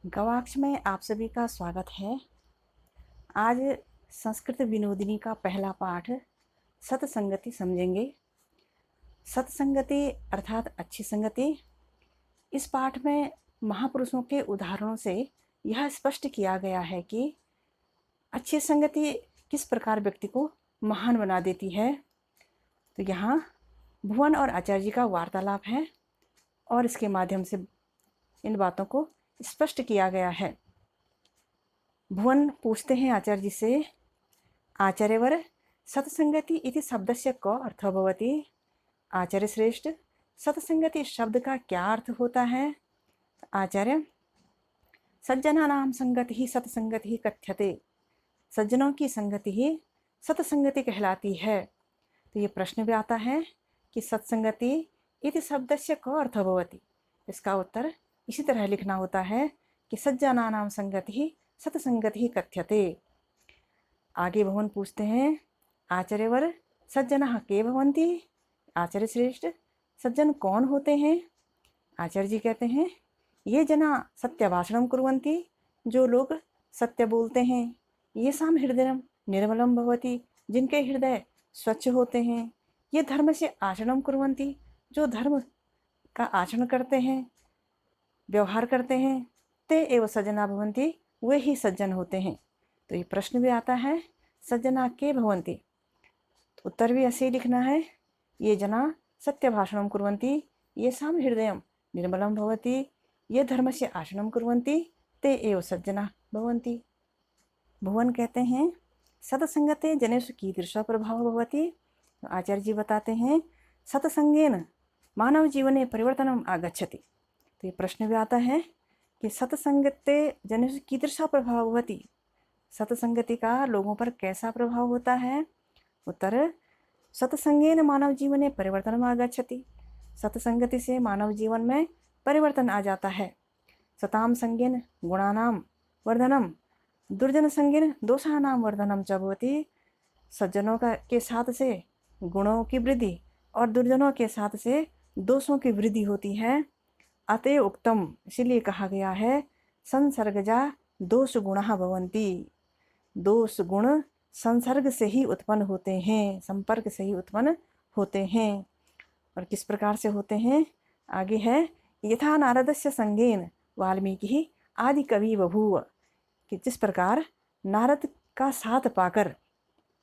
गवाक्ष में आप सभी का स्वागत है। आज संस्कृत विनोदिनी का पहला पाठ सत्संगति समझेंगे। सत्संगति अर्थात अच्छी संगति। इस पाठ में महापुरुषों के उदाहरणों से यह स्पष्ट किया गया है कि अच्छी संगति किस प्रकार व्यक्ति को महान बना देती है। तो यहाँ भुवन और आचार्य जी का वार्तालाप है और इसके माध्यम से इन बातों को स्पष्ट किया गया है। भुवन पूछते हैं आचार्य जी से, आचार्यवर सत्संगति इति शब्दस्य को अर्थ भवति। आचार्य श्रेष्ठ, सत्संगति शब्द का क्या अर्थ होता है? आचार्य, सज्जनानां संगति ही सत्संगति ही कथ्यते। सज्जनों की संगति ही सत्संगति कहलाती है। तो ये प्रश्न भी आता है कि सत्संगति इति शब्दस्य को अर्थ भवति। इसका उत्तर इसी तरह लिखना होता है कि सज्जनानां संगति ही सत्संगति ही कथ्यते। आगे भवन पूछते हैं, आचार्यवर सज्जनः के भवन्ति। आचार्य श्रेष्ठ, सज्जन कौन होते हैं? आचार्य जी कहते हैं, ये जना सत्यभाषणं कुर्वन्ति, जो लोग सत्य बोलते हैं। ये साम हृदयं निर्मलं भवति, जिनके हृदय स्वच्छ होते हैं। ये धर्म से आचरणं कुर्वन्ति, जो धर्म का आचरण करते हैं, व्यवहार करते हैं। ते एव सज्जना भवन्ति, वे ही सज्जन होते हैं। तो ये प्रश्न भी आता है, सज्जना के भवन्ति। तो उत्तर भी ऐसे ही लिखना है, ये जना सत्य भाषणं कुर्वन्ति, ये साम हृदयं निर्मलं भवति, ये धर्म से आचरणं कुर्वन्ति, ते एव सज्जना भवन्ति। भुवन कहते हैं, सत्संगते जनेषु कीदृशः प्रभावः भवति। आचार्य जी बताते हैं, सत्संगेन मानव जीवने परिवर्तनम् आगच्छति। तो ये प्रश्न भी आता है कि सत्संगते जनेषु कीदृशः प्रभावः भवति। सत्संगति का लोगों पर कैसा प्रभाव होता है? उत्तर, सत्संगेन मानव जीवने परिवर्तनम् आगच्छति। सत्संगति से मानव जीवन में परिवर्तन आ जाता है। सतां संगेन गुणानां वर्धनम, दुर्जन संगेन दोषानां वर्धनम च भवति। सज्जनों के साथ से गुणों की वृद्धि और दुर्जनों के साथ से दोषों की वृद्धि होती है। अतएव उक्तम, इसीलिए कहा गया है, संसर्गजा दोष गुणः भवन्ति। दोष गुण संसर्ग से ही उत्पन्न होते हैं, संपर्क से ही उत्पन्न होते हैं। और किस प्रकार से होते हैं? आगे है, यथा नारदस्य संगेन वाल्मीकि आदि कवि बभूव। कि जिस प्रकार नारद का साथ पाकर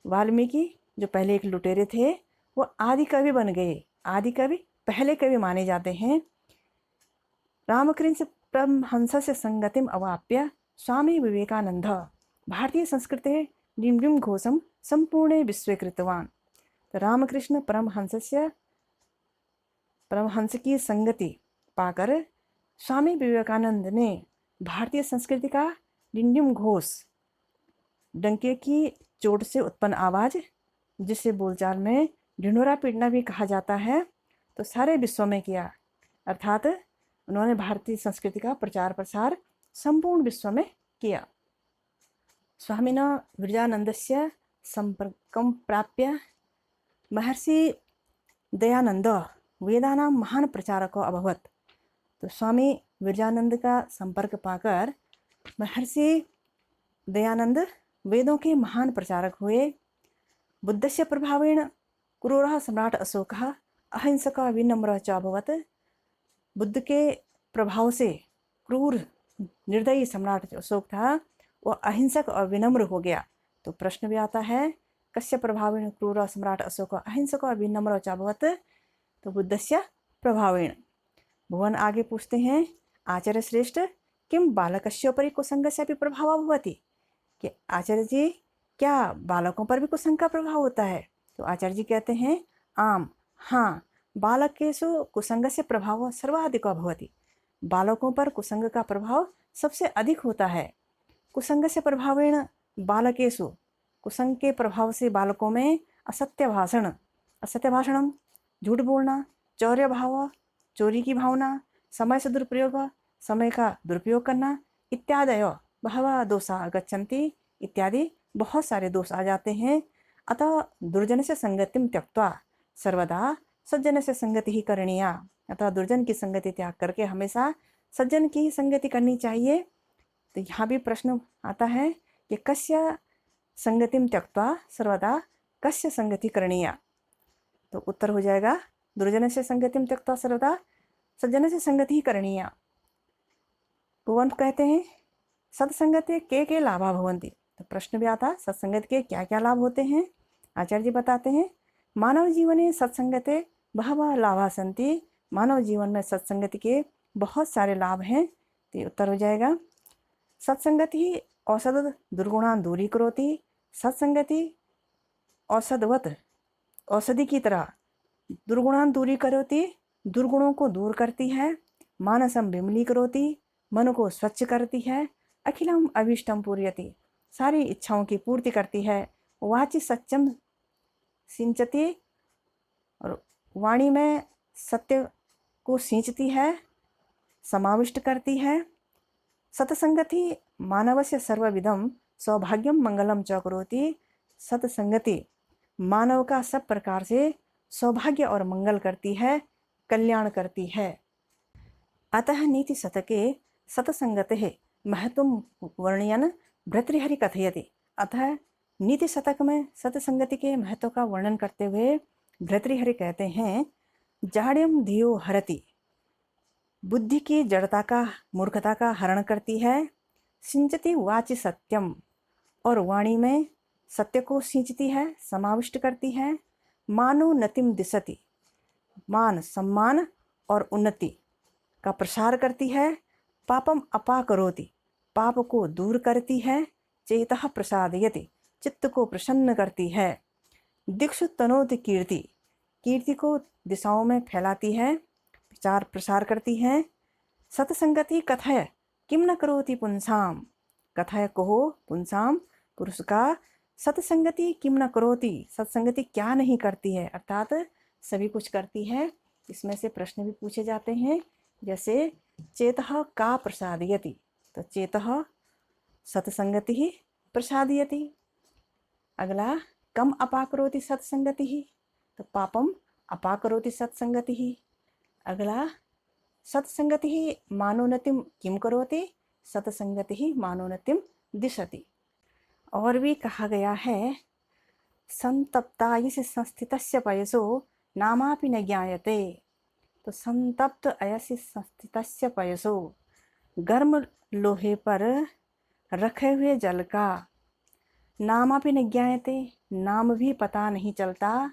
वाल्मीकि, जो पहले एक लुटेरे थे, वो आदि कवि बन गए। आदि कवि पहले कवि माने जाते हैं। रामकृष्ण परमहंसस्य संगतिम अवाप्य स्वामी विवेकानंद भारतीय संस्कृते डिम्डिम घोषम संपूर्णे विश्वे कृतवान। तो रामकृष्ण परमहंस की संगति पाकर स्वामी विवेकानंद ने भारतीय संस्कृति का डिंडिम घोष, डंके की चोट से उत्पन्न आवाज़, जिसे बोलचाल में ढिंढोरा पीटना भी कहा जाता है, तो सारे विश्व में किया। अर्थात उन्होंने भारतीय संस्कृति का प्रचार प्रसार संपूर्ण विश्व में किया। स्वामिना विरजानंदस्य संपर्कं प्राप्य महर्षि दयानंद वेदानां महान प्रचारको अभवत्। तो स्वामी विरजानंद का संपर्क पाकर महर्षि दयानंद वेदों के महान प्रचारक हुए। बुद्धस्य प्रभावेण क्रूरः सम्राट अशोकः अहिंसकः विनम्रः च अभवत्। बुद्ध के प्रभाव से क्रूर निर्दयी सम्राट अशोक था, वह अहिंसक और विनम्र हो गया। तो प्रश्न भी आता है, कस्य प्रभावेण क्रूर सम्राट अशोक अहिंसक और विनम्र च अभवत्। तो बुद्धस्य प्रभावेण। भुवन आगे पूछते हैं, आचार्य श्रेष्ठ, किम बालकस्योपरि कुसंगस्य अपि प्रभावः भवति। कि आचार्य जी, क्या बालकों पर भी कुसंग का प्रभाव होता है? तो आचार्य जी कहते हैं, आम, हाँ, बालकेषु कुसंगस्य प्रभावः सर्वाधिको भवति। बालकों पर कुसंग का प्रभाव सबसे अधिक होता है। कुसंगस्य प्रभावेण बालकेषु, कुसंग के प्रभाव से बालकों में असत्य भाषण, झूठ बोलना, चौर्य भाव, चोरी की भावना, समय से दुरुपयोग, समय का दुरुपयोग करना, इत्यादय बहवः दोषा आगच्छन्ति, इत्यादि बहुत सारे दोष आ जाते हैं। अतः दुर्जन से संगतिम त्यक्त्वा सर्वदा सज्जन से संगति ही करणीया। अतः दुर्जन की संगति त्याग करके हमेशा सज्जन की ही संगति करनी चाहिए। तो यहाँ भी प्रश्न आता है कि कस्य संगतिम त्यक्त्वा सर्वदा कस्य संगति करणीया। तो उत्तर हो जाएगा दुर्जन से संगतिम त्यक्त्वा सर्वदा सज्जन से संगति ही करणीया। कुवंत कहते हैं सत्संगते के लाभा भवन्ति। तो प्रश्न भी आता सत्संगत के क्या क्या लाभ होते हैं। आचार्य जी बताते हैं मानव जीवने सत्संगते बहवः लाभा सन्ति। मानव जीवन में सत्संगति के बहुत सारे लाभ हैं। तो उत्तर हो जाएगा सत्संगति औषध दुर्गुणान दूरी करोति। सत्संगति औषधवत औषधि की तरह दुर्गुणान दूरी करोति, दुर्गुणों को दूर करती है। मानसम विमली करोति, मन को स्वच्छ करती है। अखिलम अभीष्टम पूर्यति, सारी इच्छाओं की पूर्ति करती है। वाचि सत्यम सिंचती, और वाणी में सत्य को सींचती है, समाविष्ट करती है। सत्संगति मानवस्य सर्वविधम सौभाग्यम मंगलम च करोति। सत्संगति मानव का सब प्रकार से सौभाग्य और मंगल करती है, कल्याण करती है। अतः नीति शतके सत्संगतेः महत्वं वर्णयन भर्तृहरि कथयति। अतः नीति शतक में सत्संगति के महत्व का वर्णन करते हुए भर्तृहरि कहते हैं जाड्यम धियो हरति, बुद्धि की जड़ता का मूर्खता का हरण करती है। सिंचति वाचि सत्यम, और वाणी में सत्य को सींचती है, समाविष्ट करती है। मानोन्नतिम दिशति, मान सम्मान और उन्नति का प्रसार करती है। पापम अपाकरोति, पाप को दूर करती है। चेतः प्रसादयति, चित्त को प्रसन्न करती है। दिक्षु तनोति कीर्ति, कीर्ति को दिशाओं में फैलाती है, प्रचार प्रसार करती है। सत्संगति कथय किम न करोति पुंसाम, कथय कहो पुंसाम पुरुष का सत्संगति किम न करोति, सत्संगति क्या नहीं करती है, अर्थात सभी कुछ करती है। इसमें से प्रश्न भी पूछे जाते हैं, जैसे चेतः का प्रसादयति, तो चेतः सत्संगति ही प्रसादयति। अगला कम अपाकरोति सत्संगति ही, तो पापम अपाकरोति सत्संगति ही। अगला सत्संगति ही मानोन्नतिम किम करोति, सत्संगति ही मानोन्नतिम दिशति। और भी कहा गया है संतप्तायसि संस्थितस्य पयसो नामापि न ज्ञायते। तो संतप्त अयसि संस्थितस्य पयसो, गर्म लोहे पर रखे हुए जल का, नामापि न ज्ञायते, नाम भी पता नहीं चलता।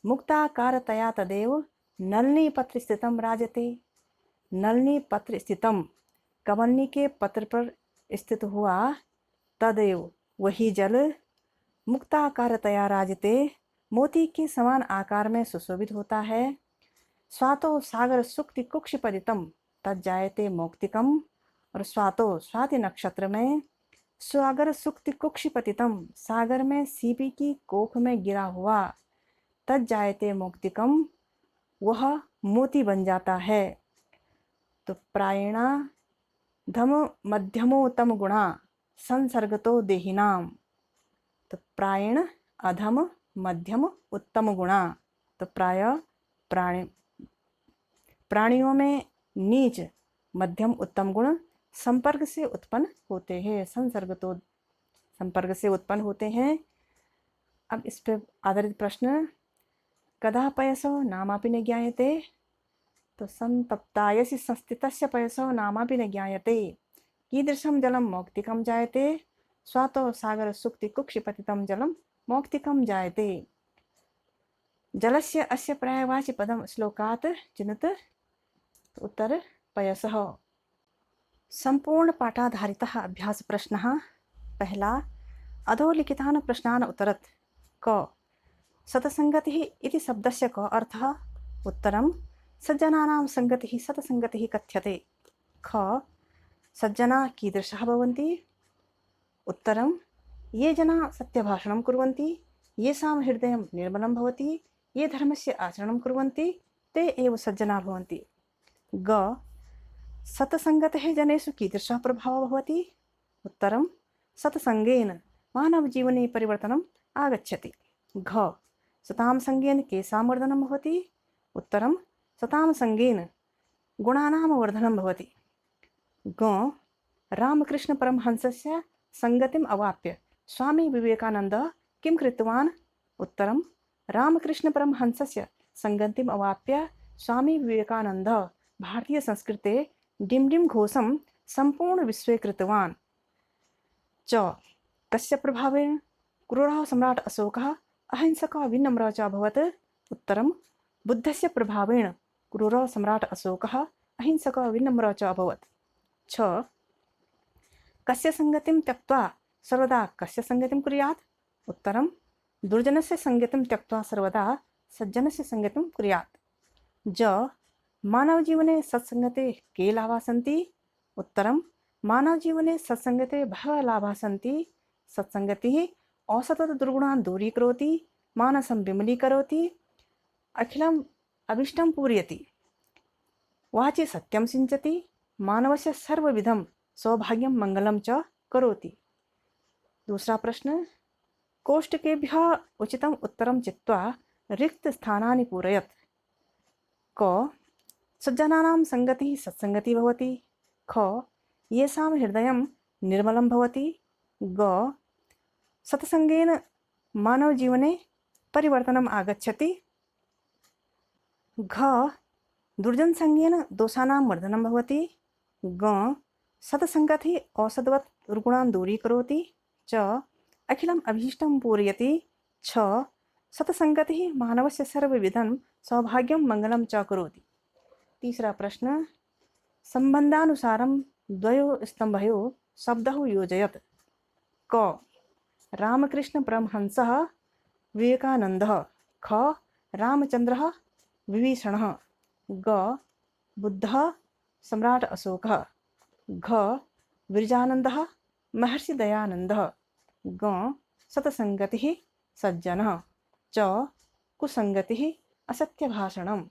मुक्ताकारतया तदेव नलिनी पत्र स्थितम राजते, नलिनी पत्र स्थितम, कमलनी के पत्र पर स्थित हुआ, तदेव वही जल, मुक्ताकारतया राजते, मोती के समान आकार में सुशोभित होता है। स्वातो सागर सुक्ति कुक्षिपदितम तज्जायते मौक्तिकम, और स्वातो स्वाति नक्षत्र में सागर सुक्ति कुक्षिपतितम, सागर में सीपी की कोख में गिरा हुआ, तज्जायते मौक्तिकम, वह मोती बन जाता है। तो प्रायणा धम मध्यमोत्तम गुणा संसर्गतो देहिनाम, तो प्रायण अधम मध्यम उत्तम गुणा, तो प्राणियों में नीच मध्यम उत्तम गुण संपर्क से उत्पन्न होते हैं, संपर्क से उत्पन्न होते हैं। अब इस पर आधारित प्रश्न कदा पयसो नामापि न ज्ञायते, तो संतप्तायसि संस्थितस्य पयसो नामापि न ज्ञायते, कीदृशं जलं मौक्तिकं जायते, स्वातो सागर सुक्ति कुक्षिपतितं जलं मौक्तिकं जायते। जलस्य अस्य पर्यायवाचि पदम श्लोकात् चिनुत, उत्तर पयसः। संपूर्ण पाठाधारितः अभ्यास प्रश्नः। पहला अधोलिखितान् प्रश्नान् उत्तरत्। क सत्संगतिः इति शब्दस्य क अर्थः। उत्तरं सज्जनानां संगतिः सत्संगतिः कथ्यते। ख सज्जना कीदृशः भवन्ति। उत्तरं ये जना सत्यभाषणं कुर्वन्ति, येषां हृदयं निर्मलं भवति, ये धर्मस्य आचरणं कुर्वन्ति, ते एव सज्जना भवन्ति। ग सत्संगतः जनेषु कीदृशः प्रभावः भवति। उत्तरं सत्संगेन मानवजीवने परिवर्तनम् आगच्छति। घ सतां संगेन केषां वर्धनं भवति। उत्तरं सतां संगेन गुणानां वर्धनं भवति। ग रामकृष्ण परमहंसस्य संगतिम् अवाप्य स्वामी विवेकानन्दः किं कृतवान्? उत्तरं रामकृष्ण परमहंसस्य संगतिम् अवाप्य स्वामी विवेकानन्दः भारतीयसंस्कृते डिं डिं घोषं सम्पूर्णविश्वे कृतवान्। च कस्य प्रभावेन क्रूरः सम्राट् अशोकः अहिंसकः विनम्रः च अभवत्? उत्तरं बुद्धस्य प्रभावेन क्रूरः सम्राट् अशोकः अहिंसकः विनम्रः च अभवत्। छ कस्य संगतिं त्यक्त्वा सर्वदा कस्य संगतिं कुर्यात्? उत्तरं दुर्जनस्य संगतिं त्यक्त्वा सर्वदा सज्जनस्य संगतिं कुर्यात्। ज मानवजीवने सत्संगते के लाभाः सन्ति? उत्तरं मानवजीवने सत्संगते बहवः लाभाः सन्ति। सत्संगतिः औसतत दुर्गुणान् दूरीकरोति, मानसं विमलीकरोति, अखिलम् अभीष्टं पूरयति, वाचि सत्यं सिञ्चति, मानवस्य सर्वविधं सौभाग्यं मंगलं च करोति। दूसरा प्रश्न, कोष्टकेभ्यः उचितम् उत्तरं चित्वा रिक्तस्थानानि पूरयत्। क सज्जनानां संगतिः सत्संगतिः भवति। ख येषां हृदयं निर्मलं भवति। ग सत्संगेन मानवजीवने परिवर्तनम् आगच्छति। घ दुर्जनसंगेन दोषाणां वर्धनं भवति। ग सत्संगतिः औषधवत् दुर्गुणान् दूरीकरोति। च अखिलम् अभीष्टं पूरयति। छ सत्संगतिः मानवस्य सर्वविधं सौभाग्यं मंगलं च करोति। तीसरा प्रश्न, संबंधानुसारं द्वयोः स्तंभयोः शब्दः योजयत्। क रामकृष्ण परमहंसः विवेकानन्दः। ख रामचंद्रः विभीषणः। ग बुद्धः सम्राट् अशोकः। घ विरजानन्दः महर्षि दयानन्दः। ग सत्संगतिः सज्जनः। च कुसंगतिः असत्यभाषणम्।